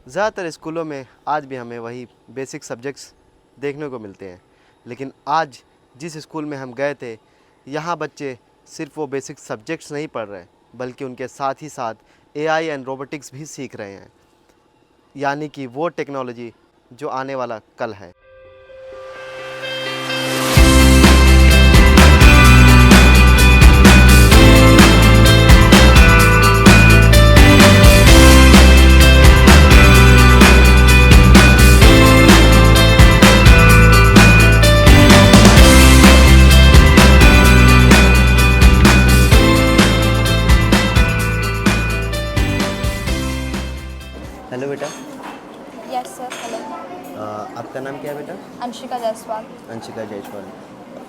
ज़्यादातर स्कूलों में आज भी हमें वही बेसिक सब्जेक्ट्स देखने को मिलते हैं, लेकिन आज जिस स्कूल में हम गए थे यहाँ बच्चे सिर्फ वो बेसिक सब्जेक्ट्स नहीं पढ़ रहे बल्कि उनके साथ ही साथ एआई एंड रोबोटिक्स भी सीख रहे हैं, यानी कि वो टेक्नोलॉजी जो आने वाला कल है। हेलो बेटा। Yes sir, hello. आपका नाम क्या है बेटा? अंशिका जायसवाल। अंशिका जायसवाल।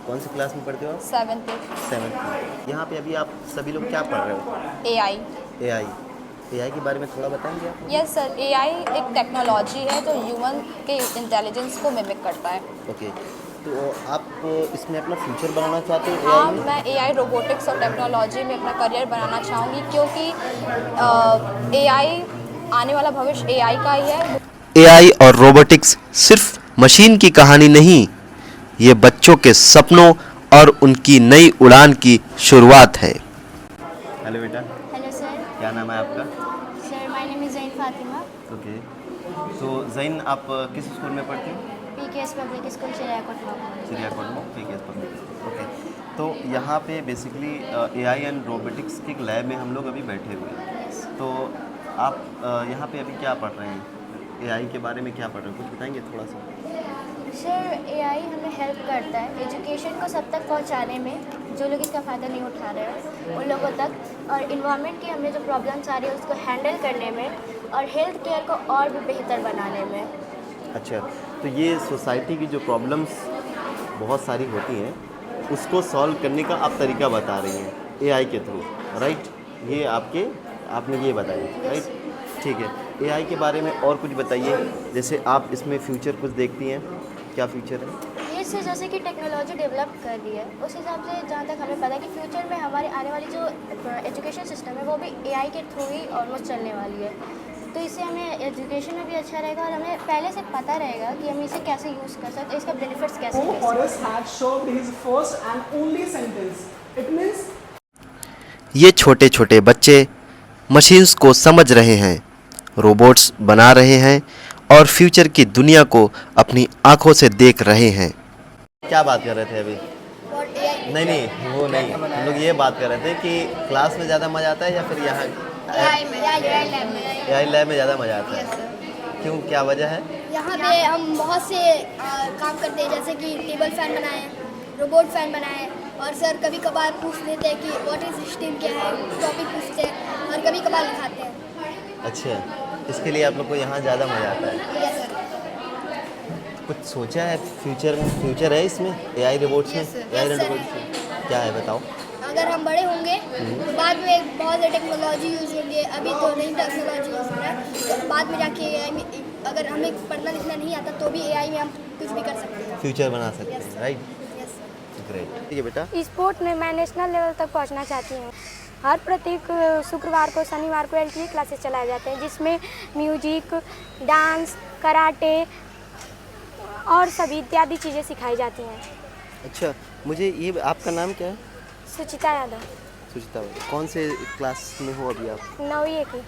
कौन सी क्लास में पढ़ते हो आप? 7th। 7th। यहाँ पे अभी आप सभी लोग क्या पढ़ रहे हो? एआई। एआई के बारे में थोड़ा बताएंगे आप? यस सर, एआई एक टेक्नोलॉजी है जो ह्यूमन के इंटेलिजेंस को मिमिक करता है। ओके, तो आप इसमें अपना फ्यूचर बनाना चाहते हो? हाँ, AI में? मैं एआई रोबोटिक्स और टेक्नोलॉजी में अपना करियर बनाना चाहूँगी क्योंकि एआई आने वाला भविष्य एआई का ही है। एआई और रोबोटिक्स सिर्फ मशीन की कहानी नहीं, ये बच्चों के सपनों और उनकी नई उड़ान की शुरुआत है। हेलो बेटा। Hello sir. क्या नाम है आपका? Sir my name is Zain Fatima. Okay, तो जैन आप किस स्कूल में पढ़ती हो? पीकेएस पब्लिक स्कूल चिड़ियाकोट में। चिड़ियाकोट में पीकेएस पब्लिक। ओके, तो यहाँ पे बेसिकली एआई एंड रोबोटिक्स की लैब में हम लोग अभी बैठे हुए हैं। यस तो आप यहाँ पे अभी क्या पढ़ रहे हैं? एआई के बारे में क्या पढ़ रहे हो, कुछ बताएंगे थोड़ा सा? सर, एआई हमें हेल्प करता है एजुकेशन को सब तक पहुंचाने में, जो लोग इसका फ़ायदा नहीं उठा रहे हैं उन लोगों तक, और इन्वायरमेंट की हमें जो प्रॉब्लम्स आ रही है उसको हैंडल करने में और हेल्थ केयर को और भी बेहतर बनाने में। अच्छा, तो ये सोसाइटी की जो प्रॉब्लम्स बहुत सारी होती हैं उसको सॉल्व करने का आप तरीका बता रही हैं एआई के थ्रू, राइट? ये आपने ये बताया, राइट? ठीक है, एआई के बारे में और कुछ बताइए, जैसे आप इसमें फ्यूचर कुछ देखती हैं, क्या फ्यूचर है? ये से जैसे कि टेक्नोलॉजी डेवलप कर रही है उस हिसाब से जहाँ तक हमें पता है कि फ्यूचर में हमारी आने वाली जो एजुकेशन सिस्टम है वो भी एआई के थ्रू ही ऑलमोस्ट चलने वाली है। तो इससे हमें एजुकेशन में भी अच्छा रहेगा और हमें पहले से पता रहेगा कि हम इसे कैसे यूज़ कर सकते हैं, इसका बेनिफिट्स कैसे ले सकते हैं। Forrest had showed his first and only sentence. It means ये छोटे छोटे बच्चे मशीन्स को समझ रहे हैं, रोबोट्स बना रहे हैं और फ्यूचर की दुनिया को अपनी आंखों से देख रहे हैं। क्या बात कर रहे थे अभी? नहीं, वो नहीं, हम लोग ये बात कर रहे थे कि क्लास में ज़्यादा मज़ा आता है या फिर यहाँ एआई लैब में ज़्यादा मज़ा आता है? क्यों, क्या वजह है? यहाँ पे हम बहुत से काम करते हैं, जैसे कि टेबल फैन बनाए, रोबोट फैन बनाए, और सर कभी कभार पूछ लेते हैं कि व्हाट इज सिस्टम क्या है, टॉपिक पूछते हैं और कभी कभार लिखाते हैं। अच्छा, इसके लिए आप लोग को यहाँ ज़्यादा मज़ा आता है। Yes sir. कुछ सोचा है फ्यूचर है इसमें एआई रोबोट्स में? एआई रोबोट्स में क्या है बताओ? अगर हम बड़े होंगे तो बाद में बहुत सारी टेक्नोलॉजी यूज़ होंगे, अभी तो नई टेक्नोलॉजी यूज़ हो रहा है, तो बाद में जाके एआई में अगर हमें पढ़ना लिखना नहीं आता तो भी एआई में हम कुछ भी कर सकते हैं। फ्यूचर बना सकते हैं, Yes. राइट? यस। ग्रेट। ठीक है बेटा। स्पोर्ट में मैं नेशनल लेवल तक पहुंचना चाहती हूँ। हर प्रत्येक शुक्रवार को शनिवार को एलटीए क्लासेस चलाए जाते हैं जिसमें म्यूजिक, डांस, कराटे और सभी इत्यादि चीज़ें सिखाई जाती हैं। अच्छा, मुझे ये, आपका नाम क्या है? सुचिता यादव। सुचिता, कौन से क्लास में हो अभी आप? 9वीं की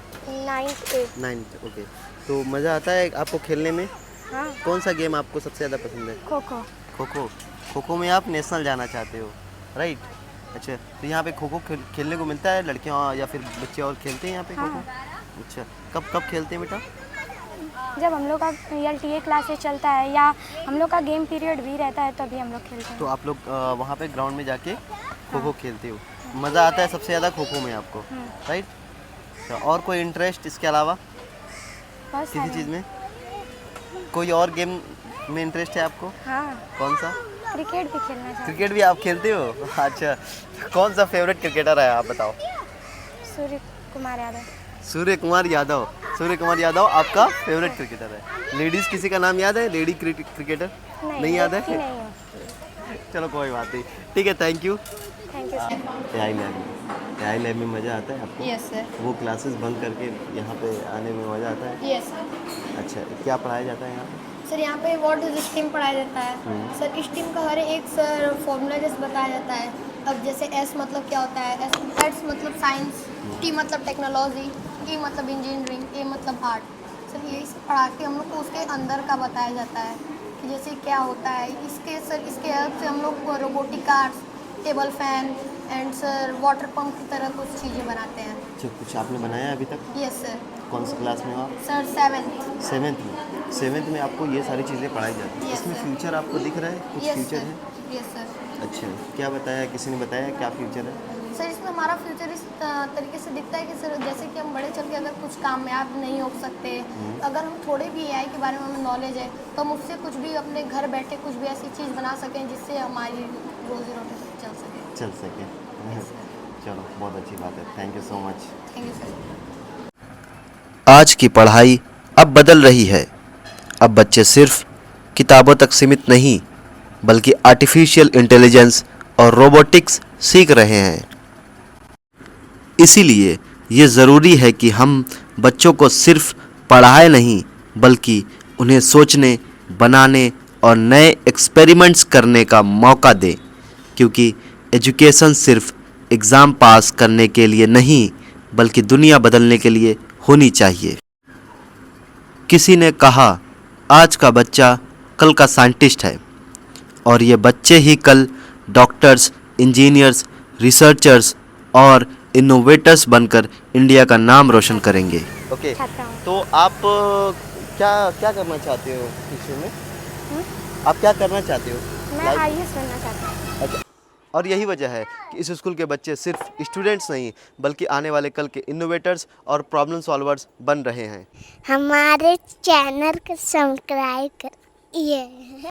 9th A। 9th। ओके, तो मज़ा आता है आपको खेलने में? हाँ, कौन सा गेम आपको सबसे ज़्यादा पसंद है? खो खो। खो खो में आप नेशनल जाना चाहते हो, राइट? अच्छा, तो यहाँ पे खो खो खेलने को मिलता है, लड़कियाँ या फिर बच्चे और खेलते हैं यहाँ पे खो खो? अच्छा, कब खेलते हैं बेटा? जब हम लोग का एलटीए क्लासेस चलता है या हम लोग का गेम पीरियड भी रहता है तभी हम लोग खेलते हैं। तो आप लोग वहाँ पे ग्राउंड में जाके खो खो खेलते हो, मज़ा आता है सबसे ज़्यादा खो खो में आपको, राइट? तो और कोई इंटरेस्ट इसके अलावा बहुत किसी सारे। चीज़ में? कोई और गेम में इंटरेस्ट है आपको? हाँ, कौन सा? क्रिकेट भी खेलना चाहते क्रिकेट भी आप खेलते हो? अच्छा, कौन सा फेवरेट क्रिकेटर है आप बताओ? हैं। सूर्य कुमार यादव। सूर्य कुमार यादव आपका फेवरेट क्रिकेटर है। लेडीज़ किसी का नाम याद है, लेडी क्रिकेटर? नहीं याद है? नहीं है। चलो कोई बात नहीं, ठीक है, thank you. Thank you sir. AI lab में मज़ा आता है आपको? Yes sir. वो क्लासेस बंक करके यहाँ पे आने में मज़ा आता है? Yes sir. अच्छा, क्या पढ़ाया जाता है यहाँ पे? सर यहाँ पे व्हाट इज स्ट्रीम पढ़ाया जाता है। सर स्ट्रीम का हर एक सर फॉर्मूला जैसे बताया जाता है। अब जैसे एस मतलब क्या होता है, एस मतलब साइंस, टी मतलब टेक्नोलॉजी, ई मतलब इंजीनियरिंग, ए मतलब आर्ट। सर यही सब पढ़ा के हम लोग को उसके अंदर का बताया जाता है कि जैसे क्या होता है। इसके हेल्प से हम लोग robotic cars, table fan and sir water pump की तरह कुछ चीज़ें बनाते हैं। अच्छा, कुछ आपने बनाया अभी तक? Yes sir. कौन सी क्लास में हो आप? Sir 7th। सेवेंथ में आपको ये सारी चीज़ें पढ़ाई जाती हैं। Yes, इसमें sir. फ्यूचर आपको दिख रहा है? कुछ यस फ्यूचर सर। है? Yes sir. अच्छा, क्या बताया, किसी ने बताया क्या फ्यूचर है? सर इसमें हमारा फ्यूचर इस तरीके से दिखता है कि सर जैसे कि हम बड़े चल के अगर कुछ कामयाब नहीं हो सकते, अगर हम थोड़े भी एआई के बारे में हमें नॉलेज है तो हम उससे कुछ भी अपने घर बैठे कुछ भी ऐसी चीज़ बना सकें जिससे हमारी रोजी रोटी चल सके। चलो, बहुत अच्छी बात है। Thank you so much. Thank you sir. आज की पढ़ाई अब बदल रही है। अब बच्चे सिर्फ किताबों तक सीमित नहीं, बल्कि आर्टिफिशियल इंटेलिजेंस और रोबोटिक्स सीख रहे हैं। इसीलिए ये ज़रूरी है कि हम बच्चों को सिर्फ पढ़ाए नहीं, बल्कि उन्हें सोचने, बनाने और नए एक्सपेरिमेंट्स करने का मौका दें, क्योंकि एजुकेशन सिर्फ एग्ज़ाम पास करने के लिए नहीं, बल्कि दुनिया बदलने के लिए होनी चाहिए। किसी ने कहा, आज का बच्चा कल का साइंटिस्ट है, और ये बच्चे ही कल डॉक्टर्स, इंजीनियर्स, रिसर्चर्स और इनोवेटर्स बनकर इंडिया का नाम रोशन करेंगे। ओके, छात्रा हूँ। तो आप क्या करना चाहते हो फ्यूचर में? आप क्या करना चाहते हो? मैं आईएएस बनना चाहता हूँ। अच्छा, और यही वजह है कि इस स्कूल के बच्चे सिर्फ स्टूडेंट्स नहीं, बल्कि आने वाले कल के इनोवेटर्स और प्रॉब्लम सॉल्वर्स बन रहे हैं। हमारे चैनल को सब्सक्राइब करिए।